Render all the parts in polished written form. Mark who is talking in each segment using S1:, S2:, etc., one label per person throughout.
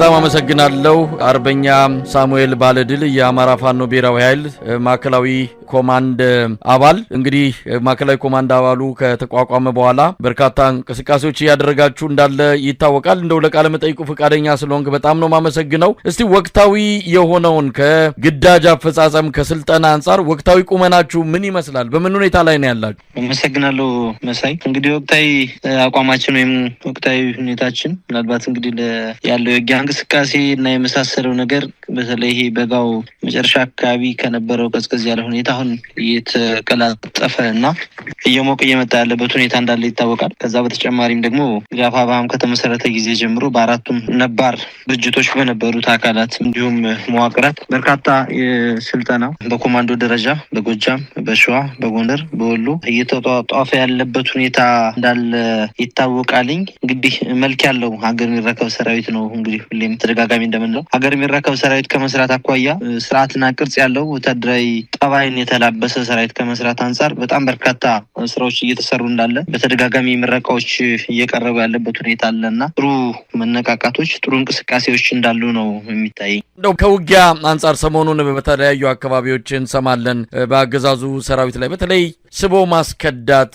S1: በጣም አመሰግናለሁ አርበኛ ሳሙኤል ባለድል የአማራ ፋኖ ብሔራዊ ኃይል ማዕከላዊ ኮማንድ አባል። እንግዲህ ማዕከላዊ ኮማንድ አባሉ ከተቋቋመ በኋላ በርካታ እንቅስቃሴዎች ያደረጋችሁ እንዳለ ይታወቃል። እንደው ለቃለ መጠይቁ ፈቃደኛ ስለሆንክ በጣም ነው ማመሰግነው። እስቲ ወቅታዊ የሆነውን ከግዳጅ አፈጻጸም ከስልጠና አንፃር ወቅታዊ ቁመናችሁ ምን ይመስላል? በምን ሁኔታ ላይ ነው ያላችሁ?
S2: አመሰግናለሁ መሳይ። እንግዲህ ወቅታዊ አቋማችን ወይም ወቅታዊ ሁኔታችን ምናልባት እንግዲህ ያለው የውጊያ እንቅስቃሴ እና የመሳሰለው ነገር በተለይ በጋው መጨረሻ አካባቢ ከነበረው ቀዝቀዝ ያለ ሁኔታ አሁን እየተቀላጠፈ እና እየሞቀ እየመጣ ያለበት ሁኔታ እንዳለ ይታወቃል። ከዛ በተጨማሪም ደግሞ አፋብኃም ከተመሰረተ ጊዜ ጀምሮ በአራቱም ነባር ድርጅቶች በነበሩት አካላት እንዲሁም መዋቅራት በርካታ ስልጠና በኮማንዶ ደረጃ በጎጃም፣ በሸዋ፣ በጎንደር፣ በወሎ እየተጧጧፈ ያለበት ሁኔታ እንዳለ ይታወቃልኝ። እንግዲህ መልክ ያለው ሀገር የሚረከብ ሰራዊት ነው። እንግዲህ ሁሌም ተደጋጋሚ እንደምንለው ሀገር የሚረከብ ሰራዊት ከመስራት አኳያ ስርዓትና ቅርጽ ያለው ወታደራዊ ጠባይን የተላበሰ ሰራዊት ከመስራት አንጻር በጣም በርካታ ስራዎች እየተሰሩ እንዳለ በተደጋጋሚ ምረቃዎች እየቀረቡ ያለበት ሁኔታ አለና ጥሩ መነቃቃቶች፣ ጥሩ እንቅስቃሴዎች እንዳሉ ነው የሚታየኝ።
S1: እንደው ከውጊያ አንጻር ሰሞኑን በተለያዩ አካባቢዎች እንሰማለን በአገዛዙ ሰራዊት ላይ በተለይ ስቦ ማስከዳት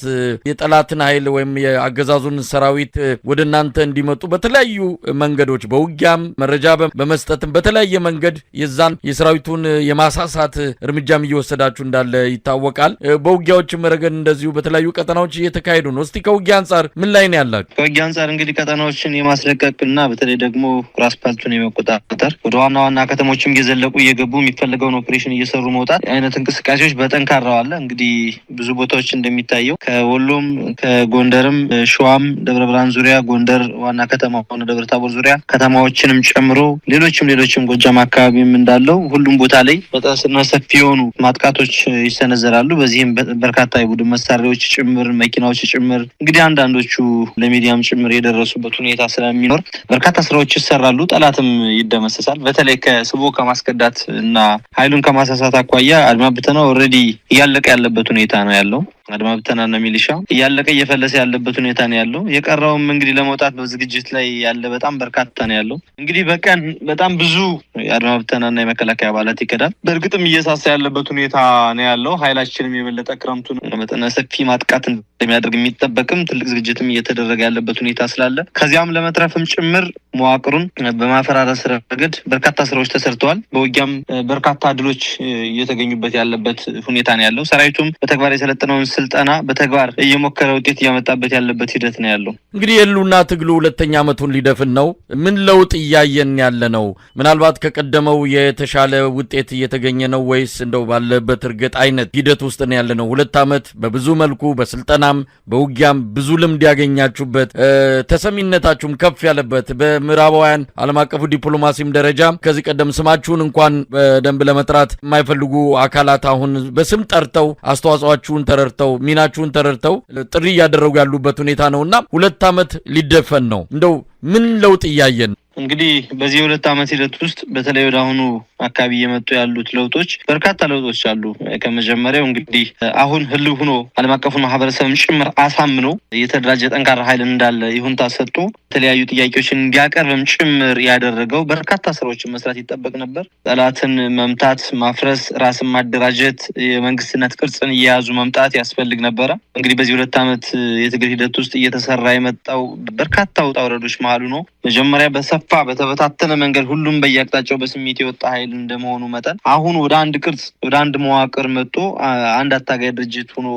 S1: የጠላትን ኃይል ወይም የአገዛዙን ሰራዊት ወደ እናንተ እንዲመጡ በተለያዩ መንገዶች በውጊያም መረጃ በመስጠትም በተለያየ መንገድ የዛን የሰራዊቱን የማሳሳት እርምጃም እየወሰዳችሁ እንዳለ ይታወቃል። በውጊያዎችም ረገድ እንደዚሁ በተለያዩ ቀጠናዎች እየተካሄዱ ነው። እስቲ ከውጊያ አንጻር ምን ላይ ነው ያላችሁ?
S2: ከውጊያ አንጻር እንግዲህ ቀጠናዎችን የማስለቀቅና በተለይ ደግሞ ራስፓልቱን የመቆጣጠር ወደ ዋና ዋና ከተሞችም እየዘለቁ እየገቡ የሚፈልገውን ኦፕሬሽን እየሰሩ መውጣት አይነት እንቅስቃሴዎች በጠንካራው አለ። እንግዲህ ብዙ ቦታዎች እንደሚታየው ከወሎም ከጎንደርም ሸዋም ደብረ ብርሃን ዙሪያ ጎንደር ዋና ከተማ ሆነ ደብረ ታቦር ዙሪያ ከተማዎችንም ጨምሮ ሌሎችም ጎጃም አካባቢም እንዳለው ሁሉም ቦታ ላይ በጣም ሰፊ የሆኑ ማጥቃቶች ይሰነዘራሉ። በዚህም በርካታ የቡድን መሳሪያዎች ጭምር መኪናዎች ጭምር እንግዲህ አንዳንዶቹ ለሚዲያም ጭምር የደረሱበት ሁኔታ ስለሚኖር በርካታ ስራዎች ይሰራሉ። ጠላትም ይደመሰሳል። በተለይ ከስቦ ከማስከዳት እና ኃይሉን ከማሳሳት አኳያ አድማ ብተናው ኦልሬዲ እያለቀ ያለበት ሁኔታ ነው ያለው። አድማ ብተናና ሚሊሻ እያለቀ እየፈለሰ ያለበት ሁኔታ ነው ያለው። የቀረውም እንግዲህ ለመውጣት በዝግጅት ላይ ያለ በጣም በርካታ ነው ያለው። እንግዲህ በቀን በጣም ብዙ የአድማ ብተናና የመከላከያ አባላት ይከዳል። በእርግጥም እየሳሳ ያለበት ሁኔታ ነው ያለው። ኃይላችንም የበለጠ ክረምቱን መጠነ ሰፊ ማጥቃት እንደሚያደርግ የሚጠበቅም ትልቅ ዝግጅትም እየተደረገ ያለበት ሁኔታ ስላለ ከዚያም ለመትረፍም ጭምር መዋቅሩን በማፈራረስ ረገድ በርካታ ስራዎች ተሰርተዋል። በውጊያም በርካታ ድሎች እየተገኙበት ያለበት ሁኔታ ነው ያለው። ሰራዊቱም በተግባር የሰለጠነውን ስልጠና በተግባር እየሞከረ ውጤት እያመጣበት ያለበት ሂደት ነው ያለው።
S1: እንግዲህ የሉና ትግሉ ሁለተኛ ዓመቱን ሊደፍን ነው። ምን ለውጥ እያየን ያለ ነው? ምናልባት ከቀደመው የተሻለ ውጤት እየተገኘ ነው ወይስ እንደው ባለበት እርግጥ አይነት ሂደት ውስጥ ነው ያለ ነው? 2 ዓመት በብዙ መልኩ በስልጠናም በውጊያም ብዙ ልምድ ያገኛችሁበት ተሰሚነታችሁም ከፍ ያለበት በምዕራባውያን ዓለም አቀፉ ዲፕሎማሲም ደረጃ ከዚህ ቀደም ስማችሁን እንኳን በደንብ ለመጥራት የማይፈልጉ አካላት አሁን በስም ጠርተው አስተዋጽኦአችሁን ተረድተው ሚናችሁን ተረድተው ጥሪ እያደረጉ ያሉበት ሁኔታ ነውና 2 ዓመት ሊደፈን ነው። እንደው ምን ለውጥ እያየን?
S2: እንግዲህ በዚህ 2 ዓመት ሂደት ውስጥ በተለይ ወደ አሁኑ አካባቢ የመጡ ያሉት ለውጦች በርካታ ለውጦች አሉ። ከመጀመሪያው እንግዲህ አሁን ህልው ሆኖ ዓለም አቀፉን ማህበረሰብም ጭምር አሳምኖ የተደራጀ ጠንካራ ኃይል እንዳለ ይሁንታ ሰጥቶ የተለያዩ ጥያቄዎችን እንዲያቀርብም ጭምር ያደረገው በርካታ ስራዎችን መስራት ይጠበቅ ነበር። ጠላትን መምታት፣ ማፍረስ፣ ራስን ማደራጀት፣ የመንግስትነት ቅርጽን እየያዙ መምጣት ያስፈልግ ነበረ። እንግዲህ በዚህ 2 ዓመት የትግል ሂደት ውስጥ እየተሰራ የመጣው በርካታ ውጣ ውረዶች መሀሉ ነው። መጀመሪያ በተበታተነ መንገድ ሁሉም በየአቅጣጫው በስሜት የወጣ ኃይል እንደመሆኑ መጠን አሁን ወደ አንድ ቅርጽ ወደ አንድ መዋቅር መጥቶ አንድ አታጋይ ድርጅት ሆኖ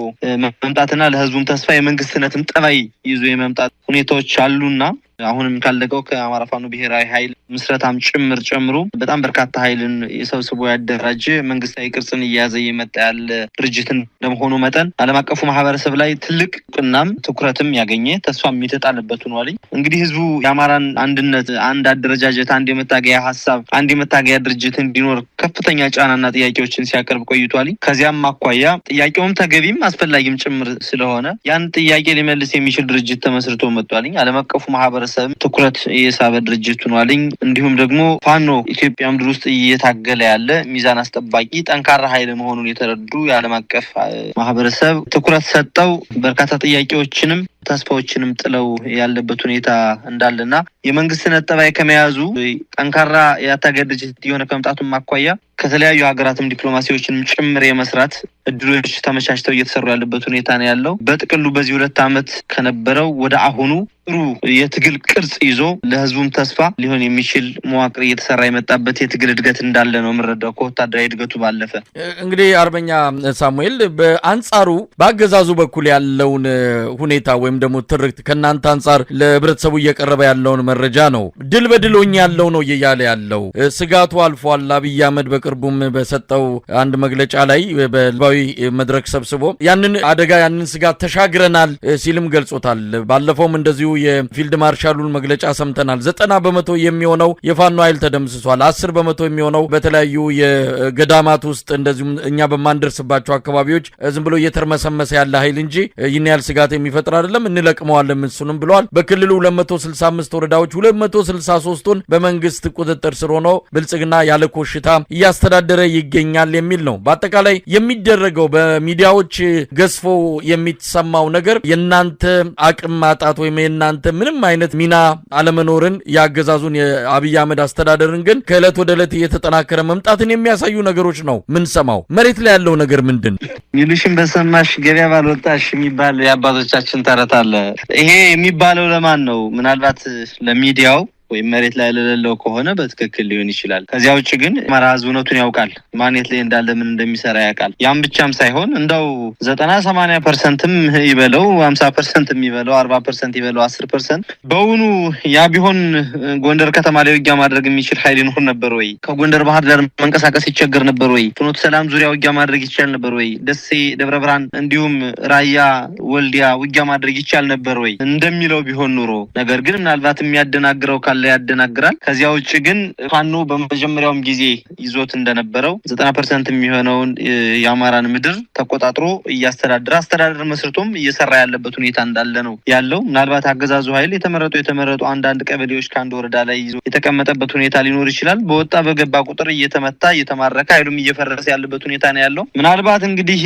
S2: መምጣትና ለህዝቡም ተስፋ የመንግስትነትም ጠባይ ይዞ የመምጣት ሁኔታዎች አሉና አሁንም ካለቀው ከአማራ ፋኖ ብሔራዊ ኃይል ምስረታም ጭምር ጨምሮ በጣም በርካታ ኃይልን የሰብስቦ ያደራጀ መንግስታዊ ቅርጽን እየያዘ የመጣ ያለ ድርጅት እንደመሆኑ መጠን ዓለም አቀፉ ማህበረሰብ ላይ ትልቅ እውቅናም ትኩረትም ያገኘ ተስፋም የተጣለበት ሆኗል። እንግዲህ ህዝቡ የአማራን አንድነት፣ አንድ አደረጃጀት፣ አንድ የመታገያ ሀሳብ፣ አንድ የመታገያ ድርጅት እንዲኖር ከፍተኛ ጫናና ጥያቄዎችን ሲያቀርብ ቆይቷል። ከዚያም አኳያ ጥያቄውም ተገቢም አስፈላጊም ጭምር ስለሆነ ያን ጥያቄ ሊመልስ የሚችል ድርጅት ተመስርቶ መጥቷል። ዓለም አቀፉ ማህበረሰብ ትኩረት የሳበ ድርጅት ሆኗል። እንዲሁም ደግሞ ፋኖ ኢትዮጵያ ምድር ውስጥ እየታገለ ያለ ሚዛን አስጠባቂ ጠንካራ ኃይል መሆኑን የተረዱ የዓለም አቀፍ ማህበረሰብ ትኩረት ሰጠው በርካታ ጥያቄዎችንም ተስፋዎችንም ጥለው ያለበት ሁኔታ እንዳለና የመንግስትን ጠባይ ከመያዙ ጠንካራ የታጋይ ድርጅት የሆነ ከመምጣቱም አኳያ ከተለያዩ ሀገራትም ዲፕሎማሲዎችንም ጭምር የመስራት እድሎች ተመቻችተው እየተሰሩ ያለበት ሁኔታ ነው ያለው። በጥቅሉ በዚህ 2 ዓመት ከነበረው ወደ አሁኑ ጥሩ የትግል ቅርጽ ይዞ ለህዝቡም ተስፋ ሊሆን የሚችል መዋቅር እየተሰራ የመጣበት የትግል እድገት እንዳለ ነው የምንረዳው ከወታደራዊ እድገቱ ባለፈ።
S1: እንግዲህ አርበኛ ሳሙኤል በአንጻሩ በአገዛዙ በኩል ያለውን ሁኔታ ወይም ደግሞ ትርክት ከናንተ አንጻር ለህብረተሰቡ እየቀረበ ያለውን መረጃ ነው ድል በድሎኝ ያለው ነው እያለ ያለው ስጋቱ አልፏል። አብይ አህመድ በቅርቡም በሰጠው አንድ መግለጫ ላይ በህዝባዊ መድረክ ሰብስቦ ያንን አደጋ ያንን ስጋት ተሻግረናል ሲልም ገልጾታል። ባለፈውም እንደዚሁ የፊልድ ማርሻሉን መግለጫ ሰምተናል። 90% የሚሆነው የፋኖ ኃይል ተደምስሷል። 10% የሚሆነው በተለያዩ የገዳማት ውስጥ እንደዚሁም እኛ በማንደርስባቸው አካባቢዎች ዝም ብሎ እየተርመሰመሰ ያለ ኃይል እንጂ ይህን ያህል ስጋት የሚፈጥር አይደለም፣ እንለቅመዋለን እሱንም ብለዋል። በክልሉ 265 ወረዳዎች 263ቱን በመንግስት ቁጥጥር ስር ሆኖ ብልጽግና ያለ ኮሽታ እያስተዳደረ ይገኛል የሚል ነው። በአጠቃላይ የሚደረገው በሚዲያዎች ገዝፎ የሚሰማው ነገር የናንተ አቅም ማጣት ወይም የናንተ ምንም አይነት ሚና አለመኖርን ያገዛዙን የአብይ አህመድ አስተዳደርን ግን ከዕለት ወደ ዕለት እየተጠናከረ መምጣትን የሚያሳዩ ነገሮች ነው ምን ሰማው። መሬት ላይ ያለው ነገር ምንድን ነው?
S2: ሚሉሽን በሰማሽ ገበያ ባልወጣሽ የሚባል የአባቶቻችን ተረት አለ። ይሄ የሚባለው ለማን ነው? ምናልባት ለሚዲያው ወይም መሬት ላይ ለሌለው ከሆነ በትክክል ሊሆን ይችላል። ከዚያ ውጭ ግን አማራ ህዝብ እውነቱን ያውቃል። ማኔት ላይ እንዳለ ምን እንደሚሰራ ያውቃል። ያም ብቻም ሳይሆን እንደው 90-80%ም ይበለው 50% ይበለው 40% ይበለው 10% በውኑ ያ ቢሆን ጎንደር ከተማ ላይ ውጊያ ማድረግ የሚችል ኃይል ይኖር ነበር ወይ? ከጎንደር ባህር ዳር መንቀሳቀስ ይቸገር ነበር ወይ? ፍኖተ ሰላም ዙሪያ ውጊያ ማድረግ ይቻል ነበር ወይ? ደሴ፣ ደብረ ብርሃን እንዲሁም ራያ፣ ወልዲያ ውጊያ ማድረግ ይቻል ነበር ወይ እንደሚለው ቢሆን ኑሮ ነገር ግን ምናልባት የሚያደናግረው ላይ ያደናግራል። ከዚያ ውጭ ግን ፋኖ በመጀመሪያውም ጊዜ ይዞት እንደነበረው 90% የሚሆነውን የአማራን ምድር ተቆጣጥሮ እያስተዳደረ አስተዳደር መስርቶም እየሰራ ያለበት ሁኔታ እንዳለ ነው ያለው። ምናልባት አገዛዙ ኃይል የተመረጡ አንዳንድ ቀበሌዎች ከአንድ ወረዳ ላይ ይዞ የተቀመጠበት ሁኔታ ሊኖር ይችላል። በወጣ በገባ ቁጥር እየተመታ እየተማረከ ኃይሉም እየፈረሰ ያለበት ሁኔታ ነው ያለው። ምናልባት እንግዲህ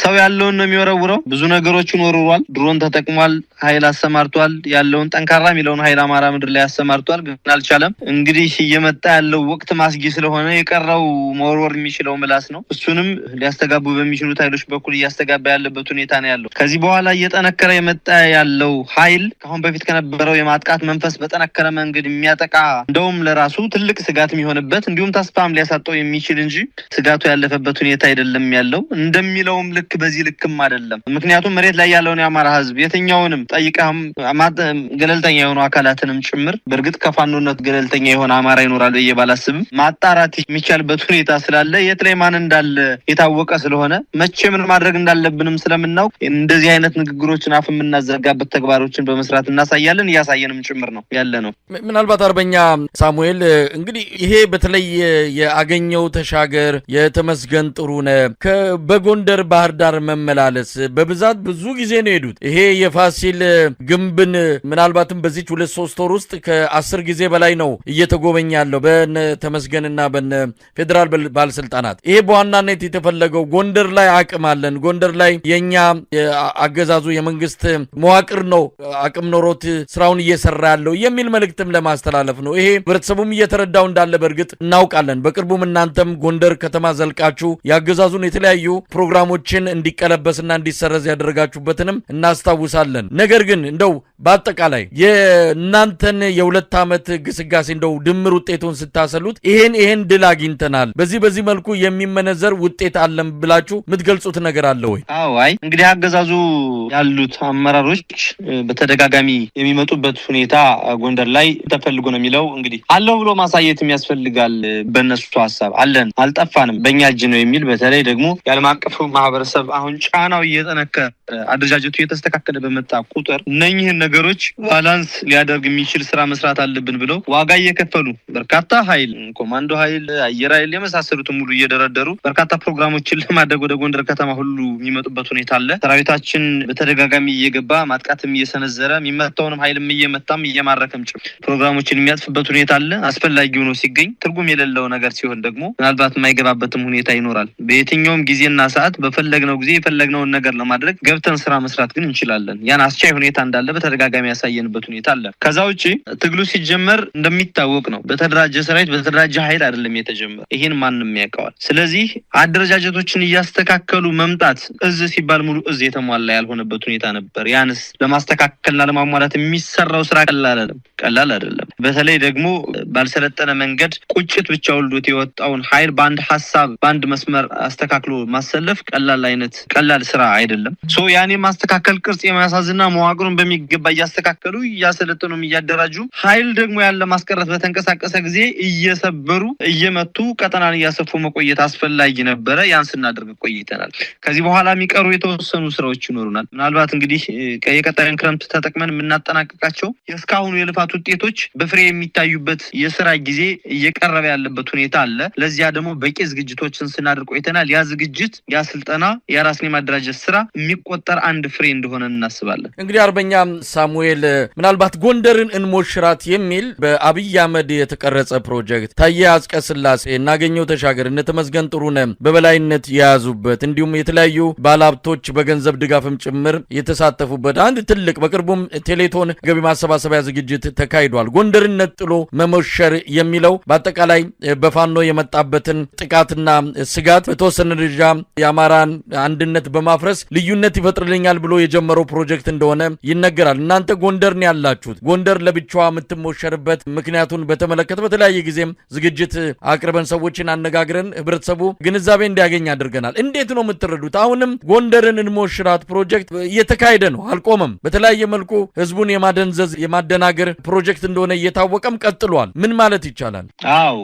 S2: ሰው ያለውን ነው የሚወረውረው። ብዙ ነገሮችን ወርውሯል። ድሮን ተጠቅሟል። ኃይል አሰማርቷል። ያለውን ጠንካራ የሚለውን ኃይል አማራ ምድር ላይ አሰማርቷል። ግን አልቻለም። እንግዲህ እየመጣ ያለው ወቅት ማስጊ ስለሆነ የቀረው መወርወር የሚችለው ምላስ ነው። እሱንም ሊያስተጋቡ በሚችሉት ኃይሎች በኩል እያስተጋባ ያለበት ሁኔታ ነው ያለው። ከዚህ በኋላ እየጠነከረ የመጣ ያለው ኃይል ከአሁን በፊት ከነበረው የማጥቃት መንፈስ በጠነከረ መንገድ የሚያጠቃ እንደውም ለራሱ ትልቅ ስጋት የሚሆንበት እንዲሁም ተስፋም ሊያሳጠው የሚችል እንጂ ስጋቱ ያለፈበት ሁኔታ አይደለም ያለው። እንደሚለውም ልክ በዚህ ልክም አይደለም። ምክንያቱም መሬት ላይ ያለውን የአማራ ህዝብ የትኛውንም ጠይቀህም ገለልተኛ የሆኑ አካላትንም ጭምር በእርግጥ ከፋኖነት ገለልተኛ የሆነ አማራ ይኖራል ብዬ ባላስብም ማጣራት የሚቻልበት ሁኔታ ስላለ የት ላይ ማን እንዳለ የታወቀ ስለሆነ መቼ ምን ማድረግ እንዳለብንም ስለምናውቅ እንደዚህ አይነት ንግግሮችን አፍ የምናዘጋበት ተግባሮችን በመስራት እናሳያለን። እያሳየንም ጭምር ነው ያለ ነው።
S1: ምናልባት አርበኛ ሳሙኤል እንግዲህ ይሄ በተለይ የአገኘው ተሻገር የተመስገን ጥሩነህ በጎንደር ባህር ዳር መመላለስ በብዛት ብዙ ጊዜ ነው የሄዱት። ይሄ የፋሲል ግንብን ምናልባትም በዚች 2-3 ወር ውስጥ ከ10 ጊዜ በላይ ነው እየተጎበኘ ያለው በነ ተመስገንና በነ ፌዴራል ባለስልጣናት። ይሄ በዋናነት የተፈለገው ጎንደር ላይ አቅም አለን፣ ጎንደር ላይ የኛ አገዛዙ የመንግስት መዋቅር ነው አቅም ኖሮት ስራውን እየሰራ ያለው የሚል መልእክትም ለማስተላለፍ ነው። ይሄ ህብረተሰቡም እየተረዳው እንዳለ በእርግጥ እናውቃለን። በቅርቡም እናንተም ጎንደር ከተማ ዘልቃችሁ የአገዛዙን የተለያዩ ፕሮግራሞችን እንዲቀለበስና እንዲሰረዝ ያደረጋችሁበትንም እናስታውሳለን። ነገር ግን እንደው በአጠቃላይ የእናንተን የ2 ዓመት ግስጋሴ እንደው ድምር ውጤቱን ስታሰሉት ይሄን ድል አግኝተናል፣ በዚህ መልኩ የሚመነዘር ውጤት አለን ብላችሁ የምትገልጹት ነገር አለ ወይ?
S2: አዎ፣ አይ እንግዲህ አገዛዙ ያሉት አመራሮች በተደጋጋሚ የሚመጡበት ሁኔታ ጎንደር ላይ ተፈልጎ ነው የሚለው እንግዲህ አለው ብሎ ማሳየት የሚያስፈልጋል። በእነሱ ሀሳብ አለን አልጠፋንም በእኛ እጅ ነው የሚል በተለይ ደግሞ የዓለም አቀፉ ማህበረሰብ አሁን ጫናው እየጠነከረ አደረጃጀቱ እየተስተካከለ በመጣ ቁጥር እነኚህን ነገሮች ባላንስ ሊያደርግ የሚችል ስራ መስራት አለብን ብለው ዋጋ እየከፈሉ በርካታ ኃይል ኮማንዶ ኃይል አየር ኃይል የመሳሰሉትን ሙሉ እየደረደሩ በርካታ ፕሮግራሞችን ለማድረግ ወደ ጎንደር ከተማ ሁሉ የሚመጡበት ሁኔታ አለ። ሰራዊታችን በተደጋጋሚ እየገባ ማጥቃትም እየሰነዘረ የሚመታውንም ኃይልም እየመታም እየማረከም ፕሮግራሞችን የሚያጥፍበት ሁኔታ አለ። አስፈላጊ ሆኖ ሲገኝ ትርጉም የሌለው ነገር ሲሆን ደግሞ ምናልባት የማይገባበትም ሁኔታ ይኖራል። በየትኛውም ጊዜና ሰዓት በፈለግነው ጊዜ የፈለግነውን ነገር ለማድረግ ገብተን ስራ መስራት ግን እንችላለን። ያን አስቻይ ሁኔታ እንዳለ በተደጋጋሚ ያሳየንበት ሁኔታ አለ። ከዛ ውጪ ትግሉ ሲጀመር እንደሚታወቅ ነው በተደራጀ ሰራዊት በተደራጀ ኃይል አይደለም የተጀመረ። ይሄን ማንንም ያውቀዋል። ስለዚህ አደረጃጀቶችን እያስተካከሉ መምጣት እዝ ሲባል ሙሉ እዝ የተሟላ ያልሆነበት ሁኔታ ነበር። ያንስ ለማስተካከልና ለማሟላት የሚሰራው ስራ ቀላል አይደለም። በተለይ ደግሞ ባልሰለጠነ መንገድ ቁጭት ብቻ ወልዶት የወጣውን ኃይል በአንድ ሐሳብ በአንድ መስመር አስተካክሎ ማሰለፍ ቀላል ስራ አይደለም። ያኔ ማስተካከል ቅርጽ የማያሳዝና መዋቅሩን በሚገባ እያስተካከሉ እያሰለጠኑም እያደራጁ ኃይል ደግሞ ያለ ማስቀረት በተንቀሳቀሰ ጊዜ እየሰበሩ እየመቱ ቀጠናን እያሰፉ መቆየት አስፈላጊ ነበረ። ያን ስናደርግ ቆይተናል። ከዚህ በኋላ የሚቀሩ የተወሰኑ ስራዎች ይኖሩናል። ምናልባት እንግዲህ የቀጣዩን ክረምት ተጠቅመን የምናጠናቀቃቸው የእስካሁኑ የልፋት ውጤቶች በፍሬ የሚታዩበት የስራ ጊዜ እየቀረበ ያለበት ሁኔታ አለ። ለዚያ ደግሞ በቂ ዝግጅቶችን ስናደርግ ቆይተናል። ያ ዝግጅት ያ ስልጠና የራስን የማደራጀት ስራ የሚቆጠር አንድ ፍሬ እንደሆነ እናስባለን።
S1: እንግዲህ አርበኛ ሳሙኤል ምናልባት ጎንደርን እንሞሽራት የሚል በአብይ አህመድ የተቀረጸ ፕሮጀክት ታዬ አጽቀሥላሴ እናገኘው ተሻገር እነ ተመስገን ጥሩነህ በበላይነት የያዙበት እንዲሁም የተለያዩ ባለሀብቶች በገንዘብ ድጋፍም ጭምር የተሳተፉበት አንድ ትልቅ በቅርቡም ቴሌቶን ገቢ ማሰባሰቢያ ዝግጅት ተካሂዷል። ጎንደርን ነጥሎ መሞሸር የሚለው በአጠቃላይ በፋኖ የመጣበትን ጥቃትና ስጋት በተወሰነ ደረጃ የአማራን አንድነት በማፍረስ ልዩነት ይፈጥርልኛል ብሎ የጀመረው ፕሮጀክት እንደሆነ ይነገራል። እናንተ ጎንደርን ያላችሁት ጎንደር ለብቻዋ የምትሞሸርበት ምክንያቱን በተመለከተ በተለያየ ጊዜም ዝግጅት አቅርበን ሰዎችን አነጋግረን ህብረተሰቡ ግንዛቤ እንዲያገኝ አድርገናል። እንዴት ነው የምትረዱት? አሁንም ጎንደርን እንሞሽራት ፕሮጀክት እየተካሄደ ነው፣ አልቆመም። በተለያየ መልኩ ህዝቡን የማደንዘዝ የማደናገር ፕሮጀክት እንደሆነ እየታወቀም ቀጥሏል። ምን ማለት ይቻላል?
S2: አዎ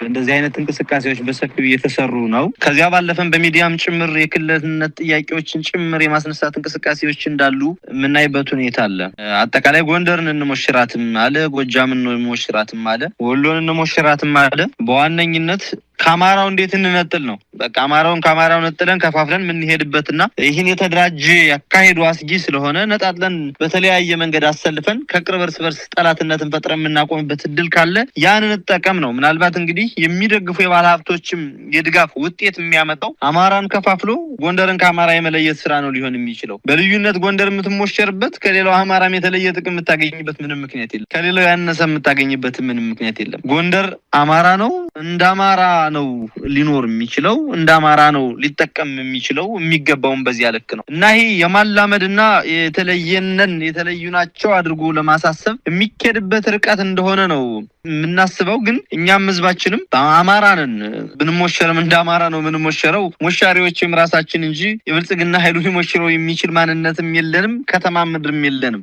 S2: እንደዚህ አይነት እንቅስቃሴዎች በሰፊው እየተሰሩ ነው። ከዚያ ባለፈም በሚዲያም ጭምር የክልልነት ጥያቄዎችን ጭምር የማስነሳት እንቅስቃሴዎች እንዳሉ የምናይበት ሁኔታ አለ። አጠቃላይ ጎንደርን እንሞሽራትም አለ፣ ጎጃምን እንሞሽራትም አለ፣ ወሎን እንሞሽራትም አለ። በዋነኝነት ከአማራው እንዴት እንነጥል ነው። በቃ ከአማራው ነጥለን ከፋፍለን የምንሄድበትና ይህን የተደራጀ ያካሄዱ አስጊ ስለሆነ ነጣጥለን በተለያየ መንገድ አሰልፈን ከቅርብ እርስ በርስ ጠላትነትን ፈጥረን የምናቆምበት እድል ካለ ያን እንጠቀም ነው። ምናልባት እንግዲህ የሚደግፉ የባለ ሀብቶችም የድጋፍ ውጤት የሚያመጣው አማራን ከፋፍሎ ጎንደርን ከአማራ የመለየት ስራ ነው ሊሆን የሚችለው። በልዩነት ጎንደር የምትሞሸርበት ከሌላው አማራም የተለየ ጥቅም የምታገኝበት ምንም ምክንያት የለም። ከሌላው ያነሰ የምታገኝበት ምንም ምክንያት የለም። ጎንደር አማራ ነው፣ እንደ አማራ ነው ሊኖር የሚችለው፣ እንደ አማራ ነው ሊጠቀም የሚችለው። የሚገባውን በዚያ ልክ ነው እና ይሄ የማላመድና የተለዩ ናቸው አድርጎ ለማሳሰብ የሚኬድበት ርቀት እንደሆነ ነው የምናስበው። ግን እኛም ህዝባችንም አማራ ነን፣ ብንሞሸርም እንደ አማራ ነው ምንሞሸረው። ሞሻሪዎችም ራሳችን እንጂ የብልጽግና ኃይሉ ሊሞሽረው የሚችል ማንነትም የለንም፣ ከተማ ምድርም የለንም።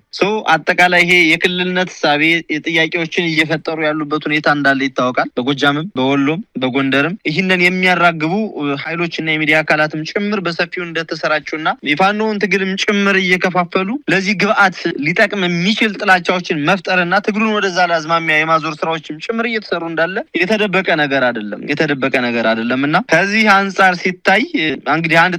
S2: አጠቃላይ ይሄ የክልልነት ሳቤ ጥያቄዎችን እየፈጠሩ ያሉበት ሁኔታ እንዳለ ይታወቃል። በጎጃምም በወሎም በጎንደርም ይህንን የሚያራግቡ ኃይሎችና የሚዲያ አካላትም ጭምር በሰፊው እንደተሰራጩና የፋኖውን ትግልም ጭምር እየከፋፈሉ ለዚህ ግብአት ሊጠቅም የሚችል ጥላቻዎችን መፍጠርና ትግሉን ወደዛ ለአዝማሚያ የማዞር ስራዎችም ጭምር እየተሰሩ እንዳለ የተደበቀ ነገር አይደለም እና ከዚህ አንጻር ሲታይ እንግዲህ አንድ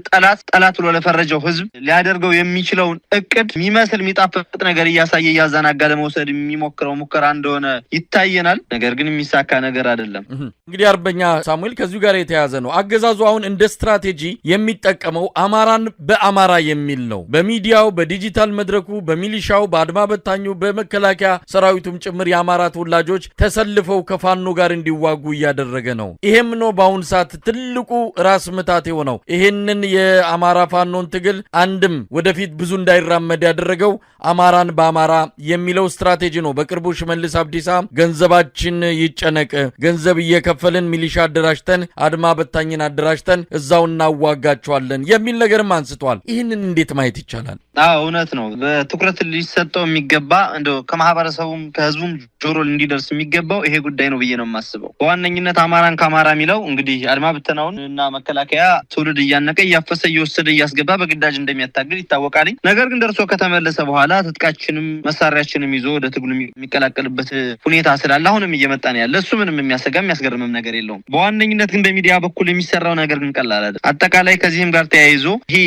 S2: ጠላት ብሎ ለፈረጀው ህዝብ ሊያደርገው የሚችለውን እቅድ የሚመስል የሚጣፍጥ ነገር እያሳየ እያዘናጋ ለመውሰድ የሚሞክረው ሙከራ እንደሆነ ይታየናል። ነገር ግን የሚሳካ ነገር አይደለም።
S1: እንግዲህ አርበኛ ሳሙኤል ከዚሁ ጋር የተያዘ ነው። አገዛዙ አሁን እንደ ስትራቴጂ የሚጠቀመው አማራን በአማራ የሚል ነው። በሚዲያው፣ በዲጂታል መድረኩ፣ በሚሊሻው፣ በአድማ በታኙ፣ በመከላከያ ሰራዊቱም ጭምር የአማራ ተወላጆች ተሰልፈው ከፋኖ ጋር እንዲዋጉ እያደረገ ነው። ይሄም ነው በአሁን ሰዓት ትልቁ ራስ ምታት የሆነው። ይሄንን የአማራ ፋኖን ትግል አንድም ወደፊት ብዙ እንዳይራመድ ያደረገው አማራን በአማራ የሚለው ስትራቴጂ ነው። በቅርቡ ሽመልስ አብዲሳ ገንዘባችን ይጨነቅ፣ ገንዘብ እየከፈልን ሚሊሻ አደራጅተን አድማ በታኝን አደራጅተን እዛው እናዋጋቸዋለን የሚል ነገርም አንስቷል። ይህንን እንዴት ማየት ይቻላል?
S2: እውነት ነው። በትኩረት ሊሰጠው የሚገባ እንደው ከማህበረሰቡም ከህዝቡም ጆሮ እንዲደርስ የሚገባው ይሄ ጉዳይ ነው ብዬ ነው የማስበው። በዋነኝነት አማራን ከአማራ የሚለው እንግዲህ አድማ ብተናውን እና መከላከያ ትውልድ እያነቀ እያፈሰ እየወሰደ እያስገባ በግዳጅ እንደሚያታግል ይታወቃል። ነገር ግን ደርሶ ከተመለሰ በኋላ ትጥቃችንም መሳሪያችንም ይዞ ወደ ትግሉ የሚቀላቀልበት ሁኔታ ስላለ አሁንም እየመጣ ነው ያለ። እሱ ምንም የሚያሰጋ የሚያስገርምም ነገር የለውም። በዋነኝነት ግን በሚዲያ በኩል የሚሰራው ነገር ግን ቀላል አይደለም። አጠቃላይ ከዚህም ጋር ተያይዞ ይሄ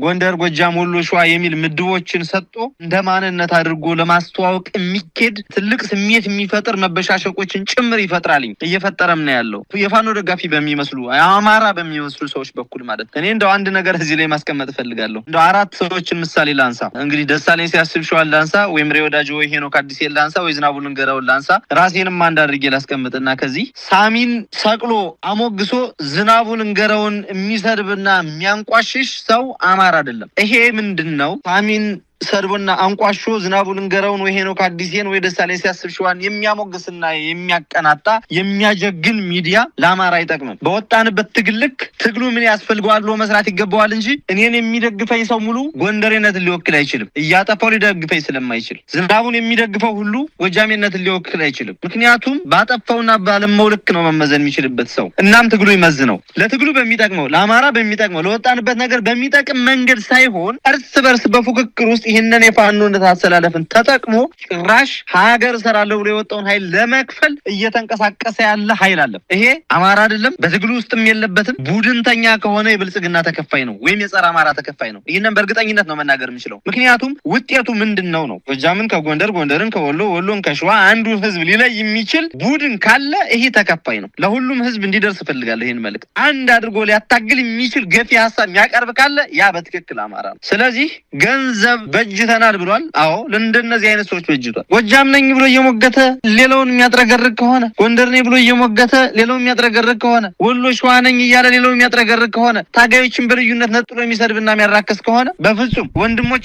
S2: ጎንደር፣ ጎጃም፣ ወሎ፣ ሸዋ የሚል ምድቦችን ሰጥቶ እንደ ማንነት አድርጎ ለማስተዋወቅ የሚኬድ ትልቅ ስሜት የሚፈጥር መበሻሸቆችን ጭምር ይፈጥራልኝ እየፈጠረም ነው ያለው የፋኖ ደጋፊ በሚመስሉ አማራ በሚመስሉ ሰዎች በኩል ማለት። እኔ እንደው አንድ ነገር እዚህ ላይ ማስቀመጥ እፈልጋለሁ። እንደው 4 ሰዎችን ምሳሌ ላንሳ። እንግዲህ ደሳለኝ ሲያስብ ሸዋን ላንሳ፣ ወይም ሬወዳጆ ወይ ሄኖክ አዲስ ላንሳ፣ ወይ ዝናቡ ልንገራውን ላንሳ። ራሴንም አንድ አድርጌ ላስቀምጥና ከዚህ ሳሚን ሰቅሎ አሞግሶ ዝናቡ ልንገራውን የሚሰድብና የሚያንቋሽሽ ሰው አማራ አይደለም። ይሄ ምንድነው? ሳሚን ሰድቦና አንቋሾ ዝናቡ ልንገራውን ወይ ሄኖክ አዲስን ወይ ደሳለኝ ሲያስብ ሸዋን የሚያሞግስና የሚያቀናጣ የሚያጀግን ሚዲያ ለአማራ አይጠቅምም። በወጣንበት ትግል ልክ ትግሉ ምን ያስፈልገዋል ብሎ መስራት ይገባዋል እንጂ እኔን የሚደግፈኝ ሰው ሙሉ ጎንደሬነትን ሊወክል አይችልም። እያጠፋው ሊደግፈኝ ስለማይችል ዝናቡን የሚደግፈው ሁሉ ጎጃሜነትን ሊወክል አይችልም። ምክንያቱም ባጠፋውና ባለመው ልክ ነው መመዘን የሚችልበት ሰው። እናም ትግሉ ይመዝነው ለትግሉ በሚጠቅመው ለአማራ በሚጠቅመው ለወጣንበት ነገር በሚጠቅም መንገድ ሳይሆን እርስ በርስ በፉክክር ውስጥ ይህንን የፋኖነት አሰላለፍን ተጠቅሞ ጭራሽ ሀገር እሰራለሁ ብሎ የወጣውን ኃይል ለመክፈል እየተንቀሳቀሰ ያለ ኃይል አለ። ይሄ አማራ አይደለም፣ በትግሉ ውስጥም የለበትም። ቡድንተኛ ከሆነ የብልጽግና ተከፋይ ነው ወይም የጸረ አማራ ተከፋይ ነው። ይህንን በእርግጠኝነት ነው መናገር የምችለው። ምክንያቱም ውጤቱ ምንድን ነው? ጎጃምን ከጎንደር፣ ጎንደርን ከወሎ፣ ወሎን ከሸዋ አንዱ ህዝብ ሊለይ የሚችል ቡድን ካለ ይሄ ተከፋይ ነው። ለሁሉም ህዝብ እንዲደርስ እፈልጋለሁ ይህን መልዕክት። አንድ አድርጎ ሊያታግል የሚችል ገፊ ሀሳብ የሚያቀርብ ካለ ያ በትክክል አማራ ነው። ስለዚህ ገንዘብ በጅተናል ብሏል። አዎ ለእንደነዚህ አይነት ሰዎች በጅቷል። ጎጃም ነኝ ብሎ እየሞገተ ሌላውን የሚያጥረገርግ ከሆነ፣ ጎንደር ነኝ ብሎ እየሞገተ ሌላውን የሚያጥረገርግ ከሆነ፣ ወሎ ሸዋ ነኝ እያለ ሌላውን የሚያጥረገርግ ከሆነ፣ ታጋዮችን በልዩነት ነጥሎ የሚሰድብና የሚያራክስ ከሆነ በፍጹም ወንድሞቼ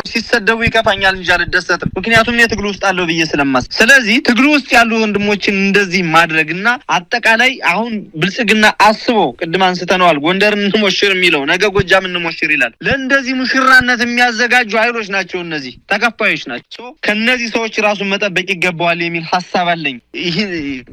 S2: ሲሰደቡ ይከፋኛል እንጂ አልደሰትም። ምክንያቱም እኔ ትግሉ ውስጥ አለው ብዬ ስለማስብ። ስለዚህ ትግሉ ውስጥ ያሉ ወንድሞችን እንደዚህ ማድረግና አጠቃላይ አሁን ብልጽግና አስቦ ቅድም አንስተነዋል ጎንደር እንሞሽር የሚለው ነገ ጎጃም እንሞሽር ይላል። ለእንደዚህ ሙሽራነት የሚያዘጋጁ ኃይሎች ናቸው። እነዚህ ተከፋዮች ናቸው። ከነዚህ ሰዎች ራሱን መጠበቅ ይገባዋል የሚል ሀሳብ አለኝ። ይህ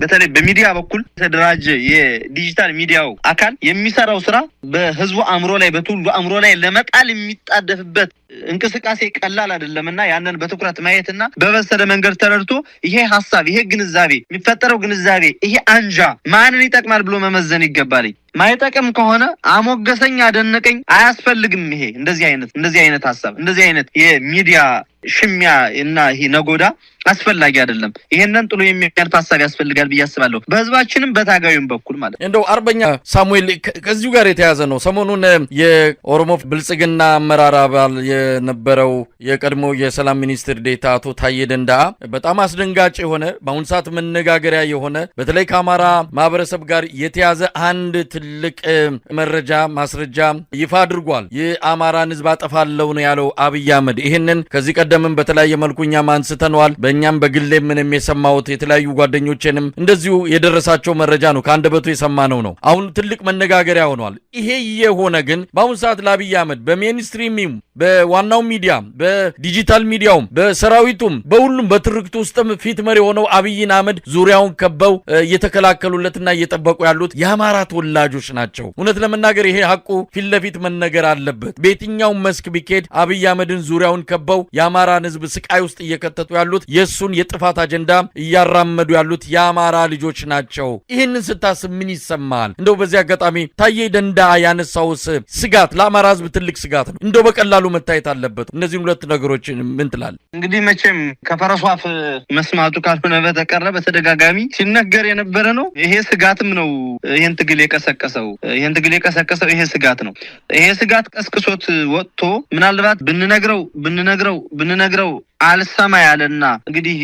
S2: በተለይ በሚዲያ በኩል የተደራጀ የዲጂታል ሚዲያው አካል የሚሰራው ስራ በህዝቡ አእምሮ ላይ በትውልዱ አእምሮ ላይ ለመጣል የሚጣደፍበት እንቅስቃሴ ቀላል አይደለምና ያንን በትኩረት ማየትና በበሰለ መንገድ ተረድቶ ይሄ ሀሳብ ይሄ ግንዛቤ የሚፈጠረው ግንዛቤ ይሄ አንጃ ማንን ይጠቅማል ብሎ መመዘን ይገባል። ማይጠቅም ከሆነ አሞገሰኝ አደነቀኝ አያስፈልግም። ይሄ እንደዚህ አይነት ሀሳብ እንደዚህ አይነት የሚዲያ ሽሚያ እና ይሄ ነጎዳ አስፈላጊ አይደለም። ይሄንን ጥሎ የሚያልፍ ሀሳብ ያስፈልጋል ብዬ አስባለሁ፣ በህዝባችንም በታጋዩም በኩል ማለት ነው።
S1: እንደው አርበኛ ሳሙኤል ከዚሁ ጋር የተያዘ ነው። ሰሞኑን የኦሮሞ ብልጽግና አመራር አባል የነበረው የቀድሞ የሰላም ሚኒስትር ዴታ አቶ ታዬ ደንደአ በጣም አስደንጋጭ የሆነ በአሁኑ ሰዓት መነጋገሪያ የሆነ በተለይ ከአማራ ማህበረሰብ ጋር የተያዘ አንድ ትልቅ መረጃ ማስረጃ ይፋ አድርጓል። የአማራን ህዝብ አጠፋለሁ ነው ያለው አብይ አህመድ። ይሄንን ከዚህ ቀደምም በተለያየ መልኩ እኛም አንስተነዋል። በእኛም በግሌ ምንም የሰማሁት የተለያዩ ጓደኞቼንም እንደዚሁ የደረሳቸው መረጃ ነው፣ ከአንደበቱ የሰማነው ነው። አሁን ትልቅ መነጋገሪያ ሆኗል። ይሄ የሆነ ግን በአሁኑ ሰዓት ለአብይ አህመድ በሜንስትሪም በዋናው ሚዲያ በዲጂታል ሚዲያውም በሰራዊቱም በሁሉም በትርክቱ ውስጥም ፊት መሪ ሆነው አብይን አህመድ ዙሪያውን ከበው እየተከላከሉለትና እየጠበቁ ያሉት የአማራ ተወላጆች ናቸው። እውነት ለመናገር ይሄ ሐቁ ፊት ለፊት መነገር አለበት። በየትኛውም መስክ ቢኬድ አብይ አህመድን ዙሪያውን ከበው የአማራን ህዝብ ስቃይ ውስጥ እየከተቱ ያሉት የሱን የጥፋት አጀንዳ እያራመዱ ያሉት የአማራ ልጆች ናቸው። ይህንን ስታስብ ምን ይሰማል? እንደው በዚህ አጋጣሚ ታዬ ደንደአ ያነሳውስ ስጋት ለአማራ ህዝብ ትልቅ ስጋት ነው። እንደው በቀላሉ መታየት አለበት። እነዚህን ሁለት ነገሮችን ምን ትላለህ?
S2: እንግዲህ መቼም ከፈረሱ አፍ መስማቱ ካልሆነ በተቀረ በተደጋጋሚ ሲነገር የነበረ ነው። ይሄ ስጋትም ነው ይሄን ትግል የቀሰቀሰው ይሄ ስጋት ነው። ይሄ ስጋት ቀስቅሶት ወጥቶ ምናልባት ብንነግረው አልሰማ ያለና እንግዲህ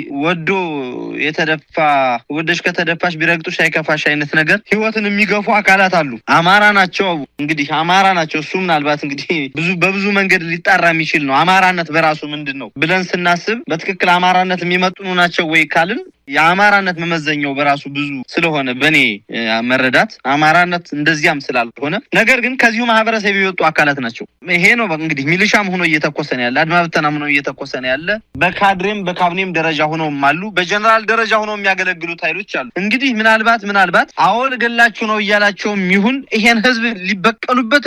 S2: ወደሽ ከተደፋሽ ቢረግጡሽ አይከፋሽ አይነት ነገር ህይወትን የሚገፉ አካላት አሉ። አማራ ናቸው። እሱ ምናልባት እንግዲህ በብዙ መንገድ ሊጣራ የሚችል ነው። አማራነት በራሱ ምንድን ነው ብለን ስናስብ በትክክል አማራነት የሚመጥኑ ናቸው ወይ ካልን የአማራነት መመዘኛው በራሱ ብዙ ስለሆነ በኔ መረዳት አማራነት እንደዚያም ስላልሆነ ነገር ግን ከዚሁ ማህበረሰብ የወጡ አካላት ናቸው። ይሄ ነው እንግዲህ ሚሊሻም ሆኖ እየተኮሰነ ያለ አድማ ብተናም ሆኖ እየተኮሰነ ያለ በካድሬም በካቢኔም ደረጃ ሆነውም አሉ በጀነራል ደረጃ ሆነው የሚያገለግሉት ኃይሎች አሉ። እንግዲህ ምናልባት አሁን ገላችሁ ነው እያላቸውም ይሁን ይሄን ህዝብ ሊበቀሉበት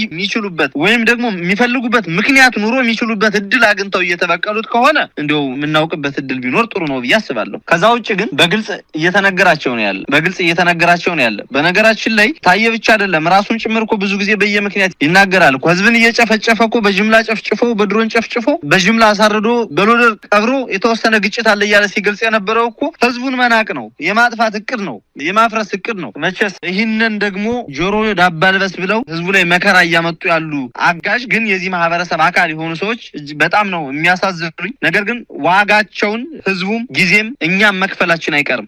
S2: የሚችሉበት ወይም ደግሞ የሚፈልጉበት ምክንያት ኑሮ የሚችሉበት እድል አግኝተው እየተበቀሉት ከሆነ እንደው የምናውቅበት እድል ቢኖር ጥሩ ነው ብዬ አስባለሁ። ከዛ ውጭ ግን በግልጽ እየተነገራቸው ነው ያለ በነገራችን ላይ ታየ ብቻ አይደለም ራሱን ጭምር እኮ ብዙ ጊዜ በየምክንያት ይናገራል እኮ ህዝብን እየጨፈጨፈ እኮ በጅምላ ጨፍጭፎ በድሮን ጨፍጭፎ በጅምላ አሳርዶ በሎደር ቀብሮ የተወሰነ ግጭት አለ እያለ ሲገልጽ የነበረው እኮ ህዝቡን መናቅ ነው፣ የማጥፋት እቅድ ነው፣ የማፍረስ እቅድ ነው። መቼስ ይህንን ደግሞ ጆሮ ዳባ ልበስ ብለው ህዝቡ ላይ መከራ እያመጡ ያሉ አጋዥ ግን የዚህ ማህበረሰብ አካል የሆኑ ሰዎች በጣም ነው የሚያሳዝኑኝ። ነገር ግን ዋጋቸውን ህዝቡም ጊዜም እኛም መክፈላችን አይቀርም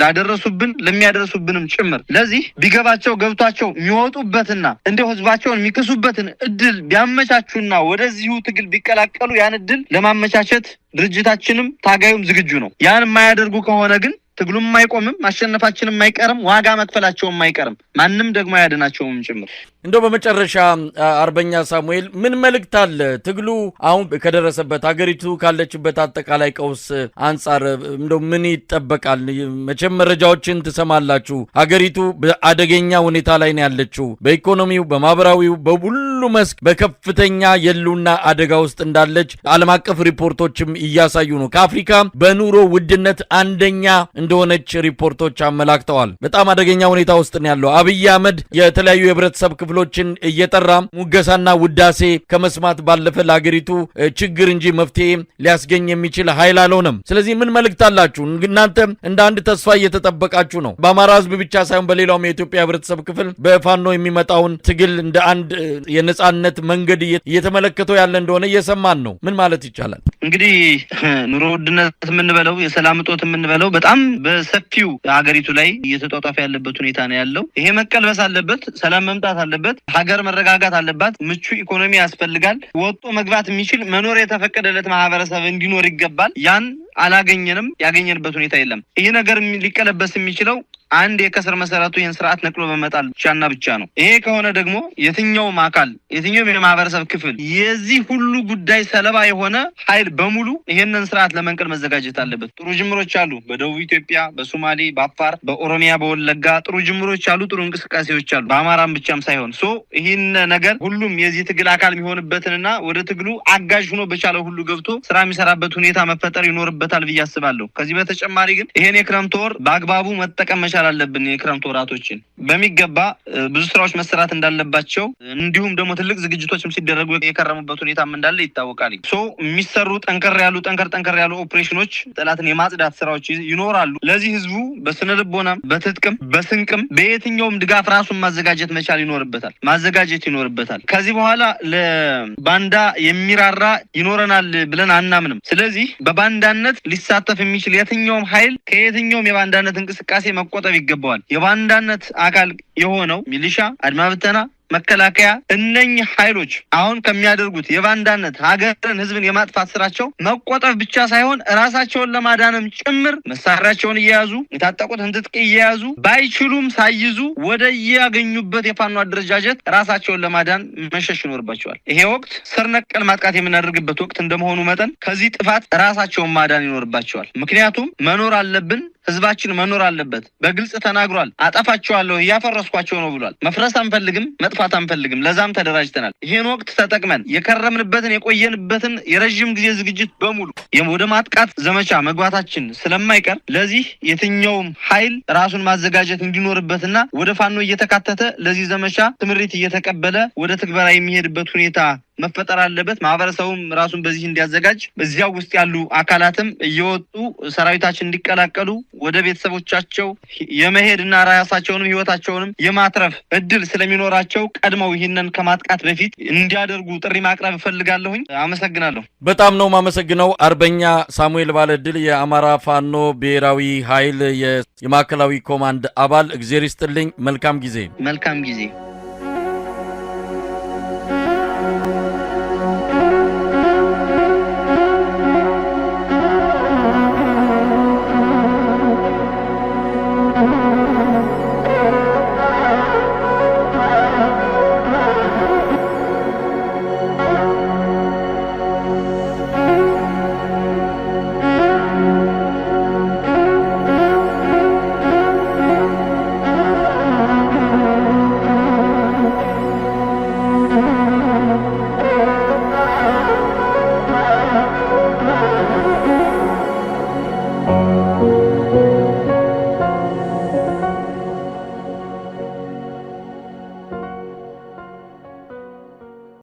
S2: ላደረሱብን ለሚያደርሱብንም ጭምር። ለዚህ ቢገባቸው ገብቷቸው የሚወጡበትና እንደው ህዝባቸውን የሚክሱበትን እድል ቢያመቻቹና ወደዚሁ ትግል ቢቀላቀሉ ያን እድል ለማመቻቸት ድርጅታችንም ታጋዩም ዝግጁ ነው። ያን የማያደርጉ ከሆነ ግን ትግሉም አይቆምም፣ ማሸነፋችንም አይቀርም፣ ዋጋ መክፈላቸውም አይቀርም፣ ማንም ደግሞ ያድናቸውም ጭምር።
S1: እንደው በመጨረሻ አርበኛ ሳሙኤል ምን መልእክት አለ? ትግሉ አሁን ከደረሰበት ሀገሪቱ ካለችበት አጠቃላይ ቀውስ አንጻር እንደው ምን ይጠበቃል? መቼም መረጃዎችን ትሰማላችሁ። ሀገሪቱ በአደገኛ ሁኔታ ላይ ነው ያለችው። በኢኮኖሚው፣ በማህበራዊው፣ በሁሉ መስክ በከፍተኛ የሉና አደጋ ውስጥ እንዳለች ዓለም አቀፍ ሪፖርቶችም እያሳዩ ነው። ከአፍሪካ በኑሮ ውድነት አንደኛ እንደሆነች ሪፖርቶች አመላክተዋል። በጣም አደገኛ ሁኔታ ውስጥ ነው ያለው። አብይ አህመድ የተለያዩ የህብረተሰብ ክፍሎችን እየጠራ ሙገሳና ውዳሴ ከመስማት ባለፈ ለሀገሪቱ ችግር እንጂ መፍትሄ ሊያስገኝ የሚችል ኃይል አልሆነም። ስለዚህ ምን መልእክት አላችሁ? እናንተ እንደ አንድ ተስፋ እየተጠበቃችሁ ነው። በአማራ ህዝብ ብቻ ሳይሆን በሌላውም የኢትዮጵያ ህብረተሰብ ክፍል በፋኖ የሚመጣውን ትግል እንደ አንድ የነጻነት መንገድ እየተመለከተው ያለ እንደሆነ እየሰማን ነው። ምን ማለት ይቻላል?
S2: እንግዲህ ኑሮ ውድነት የምንበለው የሰላም እጦት የምንበለው በጣም በሰፊው ሀገሪቱ ላይ እየተጧጧፈ ያለበት ሁኔታ ነው ያለው። ይሄ መቀልበስ አለበት። ሰላም መምጣት አለበት። ሀገር መረጋጋት አለባት። ምቹ ኢኮኖሚ ያስፈልጋል። ወጦ መግባት የሚችል መኖር የተፈቀደለት ማህበረሰብ እንዲኖር ይገባል። ያን አላገኘንም። ያገኘንበት ሁኔታ የለም። ይሄ ነገር ሊቀለበስ የሚችለው አንድ የከስር መሰረቱ ይህን ስርዓት ነቅሎ በመጣል ብቻና ብቻ ነው። ይሄ ከሆነ ደግሞ የትኛውም አካል የትኛውም የማህበረሰብ ክፍል የዚህ ሁሉ ጉዳይ ሰለባ የሆነ ኃይል በሙሉ ይሄንን ስርዓት ለመንቀል መዘጋጀት አለበት። ጥሩ ጅምሮች አሉ። በደቡብ ኢትዮጵያ፣ በሶማሌ፣ በአፋር፣ በኦሮሚያ፣ በወለጋ ጥሩ ጅምሮች አሉ። ጥሩ እንቅስቃሴዎች አሉ። በአማራም ብቻም ሳይሆን ይህን ነገር ሁሉም የዚህ ትግል አካል የሚሆንበትንና ወደ ትግሉ አጋዥ ሆኖ በቻለው ሁሉ ገብቶ ስራ የሚሰራበት ሁኔታ መፈጠር ይኖርበታል ብዬ አስባለሁ። ከዚህ በተጨማሪ ግን ይሄን የክረምት ወር በአግባቡ መጠቀም መቻል አለብን። የክረምት ወራቶችን በሚገባ ብዙ ስራዎች መሰራት እንዳለባቸው እንዲሁም ደግሞ ትልቅ ዝግጅቶችም ሲደረጉ የከረሙበት ሁኔታም እንዳለ ይታወቃል። የሚሰሩ ጠንከር ያሉ ኦፕሬሽኖች ጠላትን የማጽዳት ስራዎች ይኖራሉ። ለዚህ ህዝቡ በስነ ልቦናም በትጥቅም በስንቅም በየትኛውም ድጋፍ ራሱን ማዘጋጀት ይኖርበታል። ከዚህ በኋላ ለባንዳ የሚራራ ይኖረናል ብለን አናምንም። ስለዚህ በባንዳነት ሊሳተፍ የሚችል የትኛውም ኃይል ከየትኛውም የባንዳነት እንቅስቃሴ መቆጠብ ይገባዋል። የባንዳነት አካል የሆነው ሚሊሻ፣ አድማ ብተና፣ መከላከያ እነኚህ ኃይሎች አሁን ከሚያደርጉት የባንዳነት ሀገርን ህዝብን የማጥፋት ስራቸው መቆጠብ ብቻ ሳይሆን ራሳቸውን ለማዳንም ጭምር መሳሪያቸውን እየያዙ የታጠቁትን ትጥቅ እየያዙ ባይችሉም ሳይዙ ወደ ያገኙበት የፋኖ አደረጃጀት ራሳቸውን ለማዳን መሸሽ ይኖርባቸዋል። ይሄ ወቅት ስር ነቀል ማጥቃት የምናደርግበት ወቅት እንደመሆኑ መጠን ከዚህ ጥፋት ራሳቸውን ማዳን ይኖርባቸዋል። ምክንያቱም መኖር አለብን፣ ህዝባችን መኖር አለበት። በግልጽ ተናግሯል። አጠፋቸዋለሁ፣ እያፈረስኳቸው ነው ብሏል። መፍረስ አንፈልግም፣ መጥፋት አንፈልግም። ለዛም ተደራጅተናል። ይሄን ወቅት ተጠቅመን የከረምንበትን የቆየንበትን የረዥም ጊዜ ዝግጅት በሙሉ ወደ ማጥቃት ዘመቻ መግባታችን ስለማይቀር ለዚህ የትኛውም ኃይል ራሱን ማዘጋጀት እንዲኖርበትና ወደ ፋኖ እየተካተተ ለዚህ ዘመቻ ትምሪት እየተቀበለ ወደ ትግበራ የሚሄድበት ሁኔታ መፈጠር አለበት። ማህበረሰቡም ራሱን በዚህ እንዲያዘጋጅ፣ በዚያው ውስጥ ያሉ አካላትም እየወጡ ሰራዊታችን እንዲቀላቀሉ ወደ ቤተሰቦቻቸው የመሄድና ራሳቸውንም ህይወታቸውንም የማትረፍ እድል ስለሚኖራቸው ቀድመው ይህንን ከማጥቃት በፊት እንዲያደርጉ ጥሪ ማቅረብ እፈልጋለሁኝ። አመሰግናለሁ።
S1: በጣም ነው ማመሰግነው። አርበኛ ሳሙኤል ባለድል የአማራ ፋኖ ብሔራዊ ኃይል የማዕከላዊ ኮማንድ አባል፣ እግዜር ይስጥልኝ። መልካም ጊዜ።